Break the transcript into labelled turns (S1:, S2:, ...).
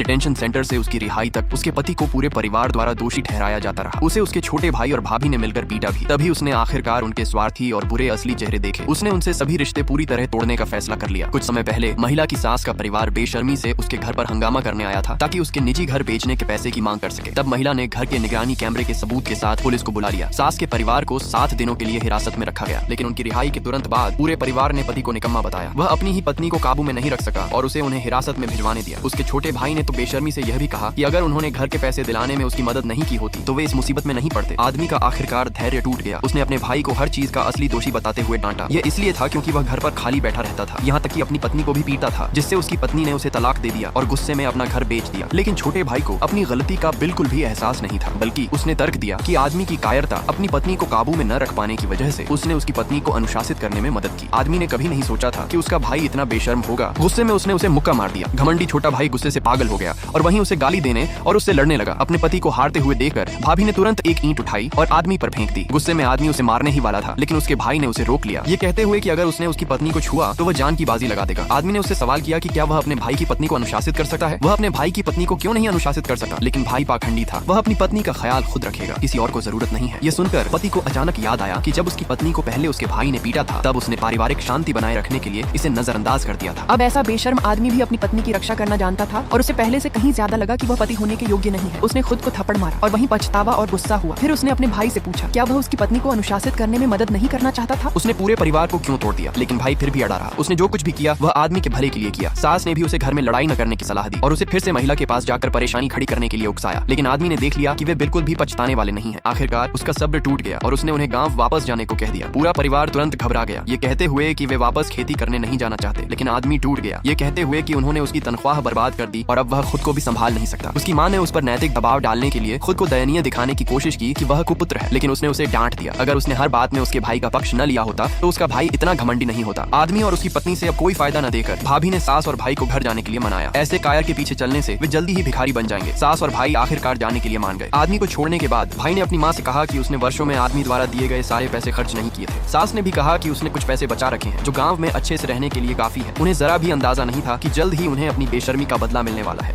S1: Detention centre से उसकी रिहाई तक उसके पति को पूरे परिवार द्वारा दोषी ठहराया जाता रहा। उसे उसके छोटे भाई और भाभी ने मिलकर पीटा भी। तभी उसने आखिरकार उनके स्वार्थी और बुरे असली चेहरे देखे। उसने उनसे सभी रिश्ते पूरी तरह तोड़ने का फैसला कर लिया। कुछ समय पहले महिला की सास का परिवार बेशर्मी से उसके घर पर हंगामा करने आया था ताकि उसके निजी घर बेचने के पैसे की मांग कर सके। तब महिला ने घर के निगरानी कैमरे के सबूत के साथ पुलिस को बुला लिया। सास के परिवार को 7 दिनों के लिए हिरासत में रखा गया, लेकिन उनकी रिहाई के तुरंत बाद पूरे परिवार ने पति को निकम्मा बताया। वह अपनी ही पत्नी को काबू में नहीं रख सका और उसे उन्हें हिरासत में भिजवाने दिया। उसके छोटे भाई ने तो बेशर्मी से यह भी कहा कि अगर उन्होंने घर के पैसे दिलाने में उसकी मदद नहीं की होती तो वे इस मुसीबत में नहीं पड़ते। आदमी का आखिरकार धैर्य टूट गया। उसने अपने भाई को हर चीज का असली दोषी बताते हुए डांटा। यह इसलिए था क्योंकि वह घर पर खाली बैठा रहता था, यहाँ तक कि अपनी पत्नी को भी पीटता था, जिससे उसकी पत्नी ने उसे तलाक दे दिया और गुस्से में अपना घर बेच दिया। लेकिन छोटे भाई को अपनी गलती का बिल्कुल भी एहसास नहीं था, बल्कि उसने तर्क दिया कि आदमी की कायरता अपनी पत्नी को काबू में न रख पाने की वजह से उसने उसकी पत्नी को अनुशासित करने में मदद की। आदमी ने कभी नहीं सोचा था कि उसका भाई इतना बेशर्म होगा। गुस्से में उसने उसे मुक्का मार दिया। घमंडी छोटा भाई गुस्से से पागल हो गया और वहीं उसे गाली देने और उससे लड़ने लगा। अपने पति को हारते हुए देखकर भाभी ने तुरंत एक ईंट उठाई और आदमी पर फेंक दी। गुस्से में आदमी उसे मारने ही वाला था, लेकिन उसके भाई ने उसे रोक लिया, ये कहते हुए कि अगर उसने उसकी पत्नी को छुआ तो वह जान की बाजी लगा देगा। आदमी ने उससे सवाल किया कि क्या वह अपने भाई की पत्नी को अनुशासित कर सकता है। वह अपने भाई की पत्नी को क्यों नहीं अनुशासित कर सकता, लेकिन भाई पाखंडी था। वह अपनी पत्नी का ख्याल खुद रखेगा, किसी और को जरूरत नहीं है। ये सुनकर पति को अचानक याद आया कि जब उसकी पत्नी को पहले उसके भाई ने पीटा था, तब उसने पारिवारिक शांति बनाए रखने के लिए इसे नजरअंदाज कर दिया था।
S2: अब ऐसा बेशर्म आदमी भी अपनी पत्नी की रक्षा करना जानता था और उसे पहले से कहीं ज्यादा लगा कि वह पति होने के योग्य नहीं है। उसने खुद को थप्पड़ मारा और वहीं पछतावा और गुस्सा हुआ। फिर उसने अपने भाई से पूछा क्या वह उसकी पत्नी को अनुशासित करने में मदद नहीं करना चाहता था।
S1: उसने पूरे परिवार को क्यों तोड़ दिया, लेकिन भाई फिर भी अड़ा रहा। उसने जो कुछ भी किया वह आदमी के भले के लिए किया। सास ने भी उसे घर में लड़ाई न करने की सलाह दी और उसे फिर से महिला के पास जाकर परेशानी खड़ी करने के लिए उकसाया, लेकिन आदमी ने देख लिया कि वे बिल्कुल भी पछताने वाले नहीं है। आखिरकार उसका सब्र टूट गया और उसने उन्हें गांव वापस जाने को कह दिया। पूरा परिवार तुरंत घबरा गया, ये कहते हुए कि वे वापस खेती करने नहीं जाना चाहते, लेकिन आदमी टूट गया, ये कहते हुए कि उन्होंने उसकी तनख्वाह बर्बाद कर दी और अब वह खुद को भी संभाल नहीं सकता। उसकी मां ने उस पर नैतिक दबाव डालने के लिए खुद को दयनीय दिखाने की कोशिश की कि वह कुपुत्र है, लेकिन उसने उसे डांट दिया। अगर उसने हर बात में उसके भाई का पक्ष न लिया होता तो उसका भाई इतना घमंडी नहीं होता। आदमी और उसकी पत्नी से अब कोई फायदा न देकर भाभी ने सास और भाई को घर जाने के लिए मनाया। ऐसे कायर के पीछे चलने से वे जल्दी ही भिखारी बन जाएंगे। सास और भाई आखिरकार जाने के लिए मान गए। आदमी को छोड़ने के बाद भाई ने अपनी माँ से कहा कि उसने वर्षों में आदमी द्वारा दिए गए सारे पैसे खर्च नहीं किए थे। सास ने भी कहा कि उसने कुछ पैसे बचा रखे हैं जो गाँव में अच्छे से रहने के लिए काफी है। उन्हें जरा भी अंदाजा नहीं था कि जल्द ही उन्हें अपनी बेशर्मी का बदला मिलने वाला है।